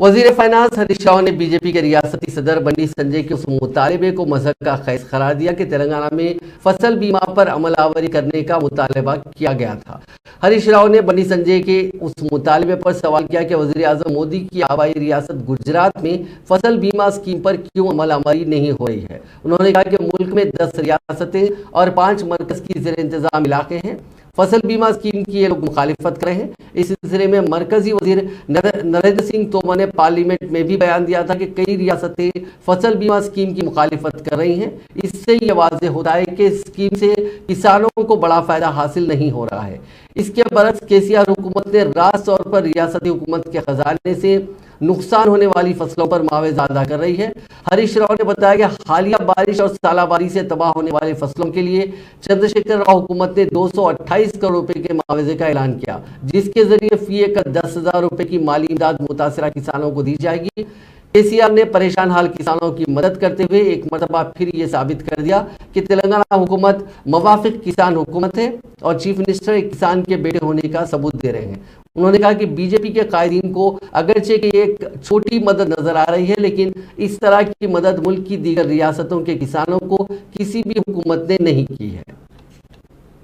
وزیر فائنانس ہریش راؤ نے B J پی کے ریاستی صدر بنی سنجے کے اس مطالبے کو مذہب کا خیز قرار دیا کہ تلنگانہ میں فصل بیمہ پر عمل آوری کرنے کا مطالبہ کیا گیا تھا۔ ہریش راؤ نے بنی سنجے کے اس مطالبے پر سوال کیا کہ وزیر اعظم مودی کی آبائی ریاست گجرات میں فصل بیمہ اسکیم پر کیوں عمل آوری نہیں ہو رہی ہے۔ انہوں نے کہا کہ ملک میں 10 ریاستیں اور 5 مرکز کی زیر انتظام علاقے ہیں۔ فصل بیمہ اسکیم کی یہ لوگ مخالفت کر رہے ہیں۔ اس سلسلے میں مرکزی وزیر نریندر سنگھ تومر نے پارلیمنٹ میں بھی بیان دیا تھا کہ کئی ریاستیں فصل بیمہ اسکیم کی مخالفت کر رہی ہیں۔ اس سے یہ واضح ہوتا ہے کہ اسکیم سے کسانوں کو بڑا فائدہ حاصل نہیں ہو رہا ہے۔ اس کے برعکس KCR حکومت نے راست طور پر ریاستی حکومت کے خزانے سے نقصان ہونے والی فصلوں پر معاوضہ ادا کر رہی ہے۔ ہریش راؤ نے بتایا کہ حالیہ بارش اور سالہ باری سے تباہ ہونے والے فصلوں کے لیے چندر شیکھر راؤ حکومت نے 228 کروڑ روپے کے معاوضے کا اعلان کیا، جس کے ذریعے فی ایکڑ 10,000 روپے کی مالی امداد متاثرہ کسانوں کو دی جائے گی۔ KCR نے پریشان حال کسانوں کی مدد کرتے ہوئے ایک مرتبہ پھر یہ ثابت کر دیا کہ تلنگانہ حکومت موافق کسان حکومت ہے اور چیف منسٹر ایک کسان کے بیٹے ہونے کا ثبوت دے رہے ہیں۔ انہوں نے کہا کہ بی جے پی کے قائدین کو اگرچہ کہ ایک چھوٹی مدد نظر آ رہی ہے، لیکن اس طرح کی مدد ملک کی دیگر ریاستوں کے کسانوں کو کسی بھی حکومت نے نہیں کی ہے۔